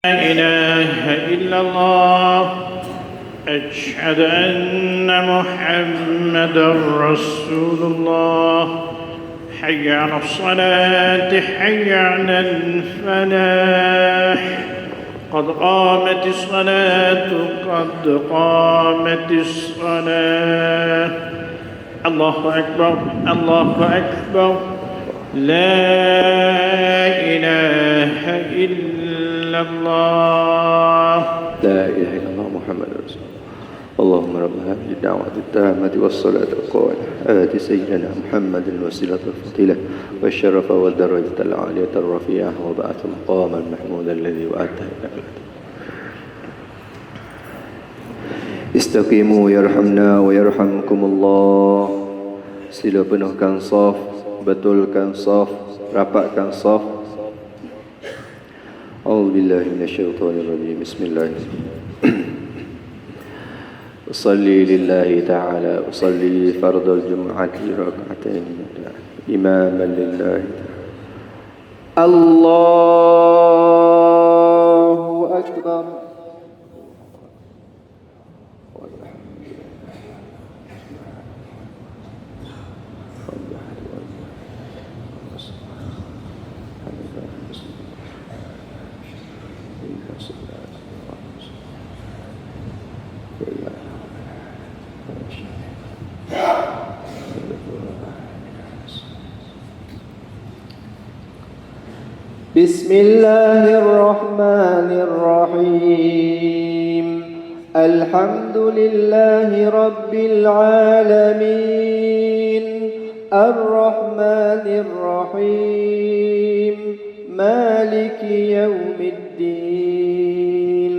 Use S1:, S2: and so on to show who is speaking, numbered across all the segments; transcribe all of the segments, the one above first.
S1: لا إله إلا الله أشهد أن محمدا رسول الله. حي على الصلاة حي على الفلاح. قد قامت الصلاة قد قامت الصلاة. الله أكبر الله أكبر. لا إله إلا الله.
S2: لا إله إلا الله محمد رسول الله. اللهم رب هذه الدعوة التامة والصلاة القائمة آت سيدنا محمد الوسيلة الفضيلة والشرف والدرجة العالية الرفيعة وبعث مقاما محمودا الذي وعدته إنك. استقيموا يرحمنا ويرحمكم الله. Sila penuhkan saf, betulkan saf, rapatkan saf. A'udzubillahi minasyaitonirrajim. Bismillahirrahmanirrahim. Usalli lillahi ta'ala, usalli fardal jum'ati rak'atain imaman lillahi ta'ala. Allahu akbar. بسم الله الرحمن الرحيم. الحمد لله رب العالمين الرحمن الرحيم مالك يوم الدين.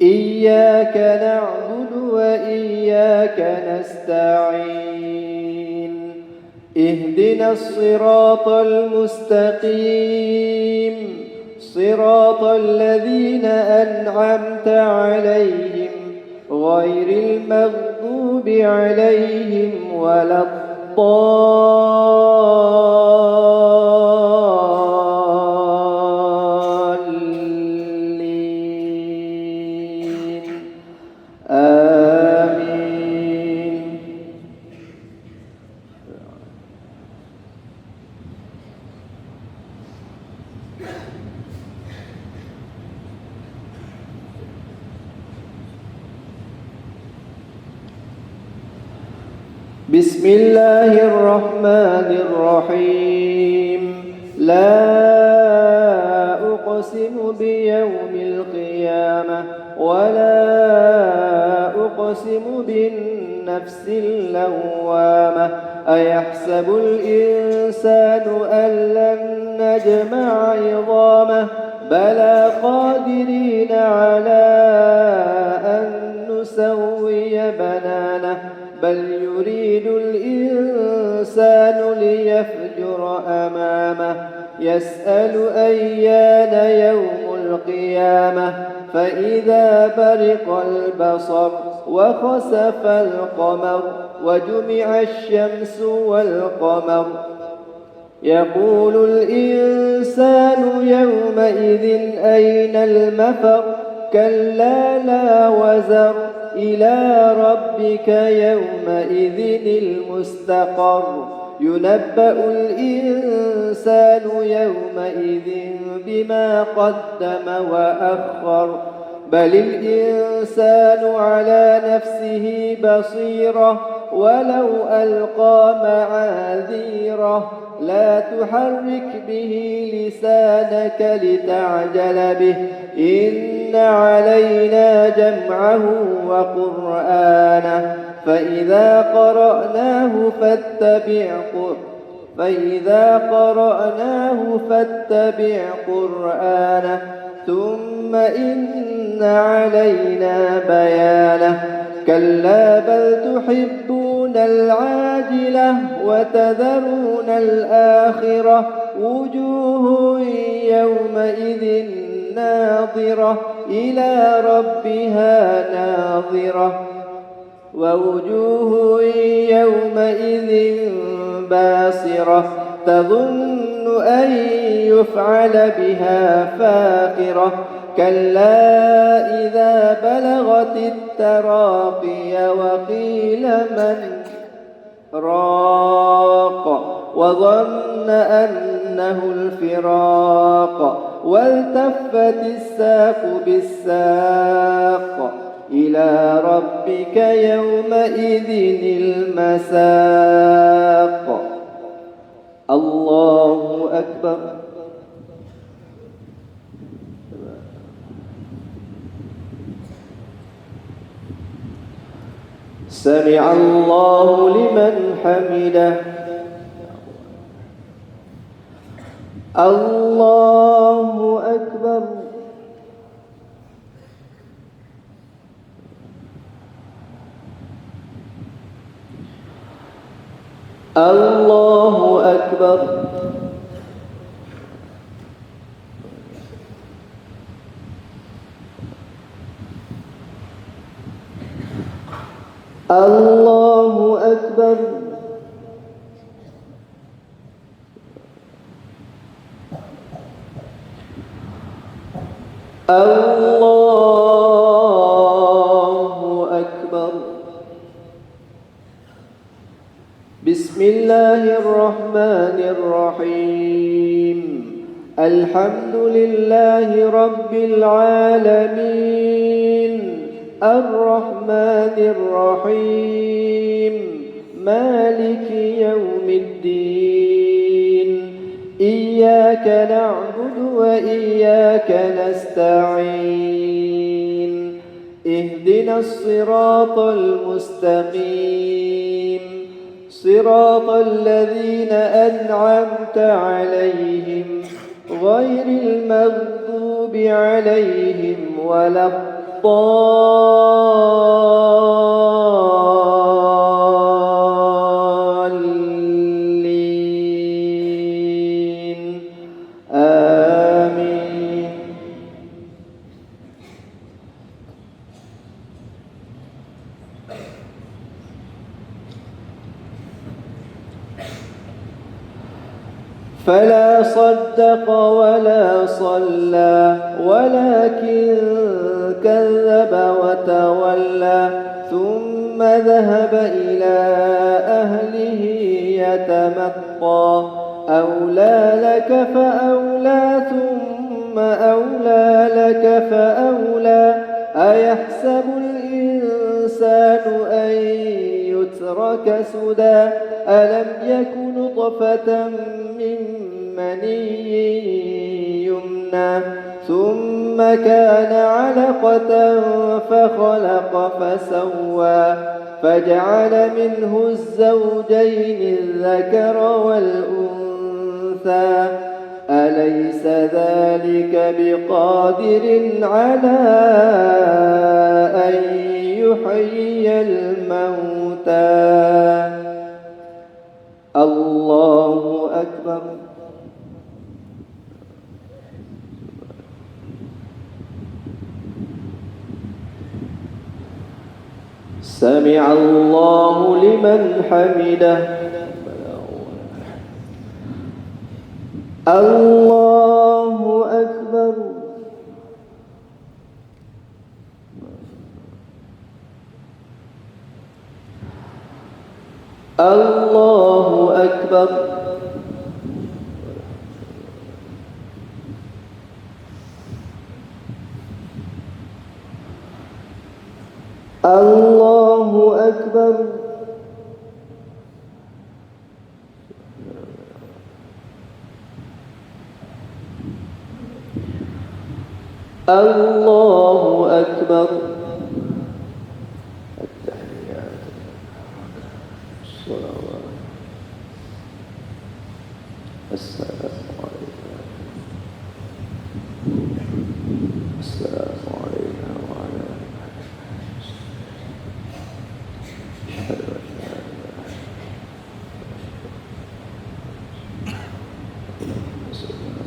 S2: إياك نعبد وإياك نستعين. اهدنا الصراط المستقيم صراط الذين أنعمت عليهم غير المغضوب عليهم ولا الضالين. آمين. بسم الله الرحمن الرحيم. لا أقسم بيوم القيامة ولا أقسم بالنفس اللوامة. أيحسب الإنسان أن لن نجمع عظامه بلى قادرين على أن نسوي بنانه. بل يريد الإنسان ليفجر أمامه. يسأل أيان يوم القيامة. فإذا برق البصر وخسف القمر وجمع الشمس والقمر يقول الإنسان يومئذ أين المفر. كلا لا وزر إلى ربك يومئذ المستقر. ينبأ الإنسان يومئذ بما قدم وأخر. بل الإنسان على نفسه بصيرة ولو ألقى معاذيره. لا تحرك به لسانك لتعجل به. إن علينا جمعه وقرآنه. فإذا قرأناه فاتبع قرآنه. ثم إن علينا بيانه. كلا بل تحبون العاجلة وتذرون الآخرة. وجوه يومئذ ناظرة إلى ربها ناظرة. ووجوه يومئذ باسرة تظن أن يفعل بها فاقرة. كلا إذا بلغت التراقي وقيل من راق وظن أنه الفراق والتفت الساق بالساق إلى ربك يومئذ المساق. الله أكبر. سمع الله لمن حمده. الله أكبر. الله أكبر. الله أكبر. الله أكبر. بسم الله الرحمن الرحيم. الحمد لله رب العالمين الرحمن الرحيم مالك يوم الدين. إياك نعبد وإياك نستعين. اهدنا الصراط المستقيم صراط الذين أنعمت عليهم غير المغضوب عليهم ولا الضالين. آمين. فلا صدق ولا صلى ولكن كذب وتولى ثم ذهب إلى أهله يتمطى. أولى لك فأولى ثم أولى لك فأولى. أيحسب الإنسان أن يترك سدى. ألم يك نطفة من مني يمنى ثم كان علقة فخلق فسوى فجعل منه الزوجين الذكر والأنثى. أليس ذلك بقادر على أن يحيي الموتى. الله أكبر. سمع الله لمن حمده. الله أكبر. الله أكبر. الله أكبر. الله أكبر. التحيات الصلوات السلام عليكم. السلام علينا وعلى أشهد أن لا إله إلا الله سيدنا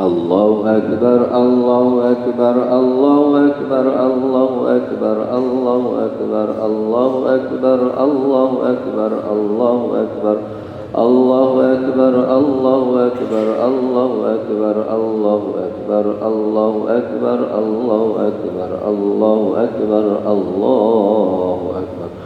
S2: الله أكبر الله أكبر الله أكبر الله أكبر الله أكبر الله أكبر الله أكبر الله أكبر الله أكبر الله أكبر الله أكبر الله أكبر الله أكبر الله أكبر الله أكبر الله أكبر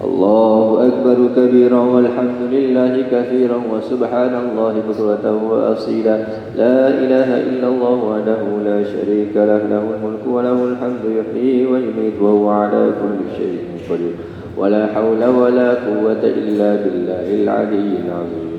S2: الله أكبر كبيرا والحمد لله كثيرا وسبحان الله بكرة وأصيلا لا إله إلا الله وحده لا شريك له له الملك وله الحمد يحيي ويميت وهو على كل شيء قدير ولا حول ولا قوة إلا بالله العلي العظيم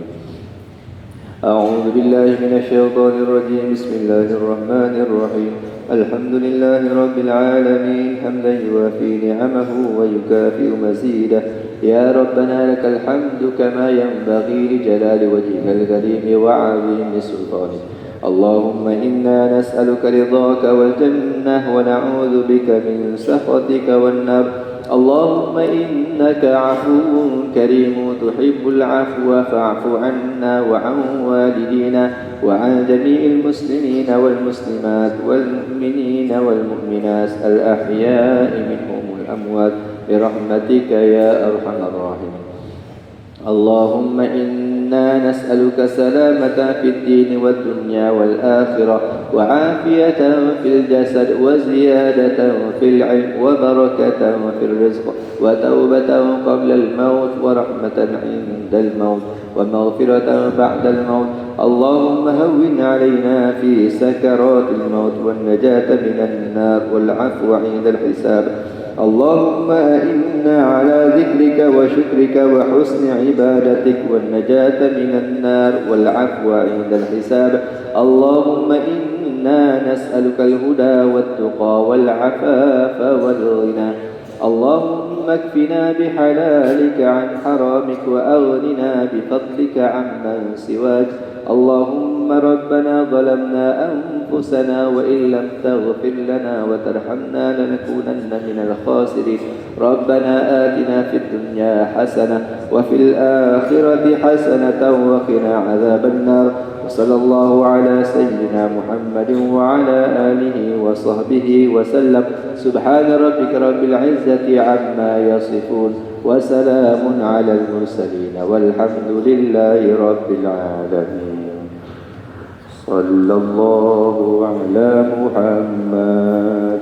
S2: أعوذ بالله من الشيطان الرجيم بسم الله الرحمن الرحيم الحمد لله رب العالمين حمدا يوافي نعمه ويكافئ مزيده يا ربنا لك الحمد كما ينبغي لجلال وجهك الكريم وعظيم سلطانك اللهم إنا نسألك رضاك والجنة ونعوذ بك من سخطك والنار اللهم إنك عفو كريم تحب العفو فاعف عنا وعن والدينا وعن جميع المسلمين والمسلمات والمؤمنين والمؤمنات الأحياء منهم الأموات برحمتك يا أرحم الراحمين اللهم إنا نسألك سلامة في الدين والدنيا والآخرة وعافية في الجسد وزيادة في العلم وبركة في الرزق وتوبة قبل الموت ورحمة عند الموت ومغفرة بعد الموت اللهم هون علينا في سكرات الموت والنجاة من النار والعفو عند الحساب اللهم إنا على ذكرك وشكرك وحسن عبادتك والنجاة من النار والعفو عند الحساب اللهم إنا نسألك الهدى والتقى والعفاف والغنى اللهم اكفنا بحلالك عن حرامك وأغننا بفضلك عمن سواك اللهم ربنا ظلمنا أنفسنا وإن لم تغفر لنا وترحمنا لنكونن من الخاسرين ربنا آتنا في الدنيا حسنة وفي الآخرة حسنة وقنا عذاب النار وصلى الله على سيدنا محمد وعلى آله وصحبه وسلم سبحان ربك رب العزة عما يصفون وسلام على المرسلين والحمد لله رب العالمين صلى الله على محمد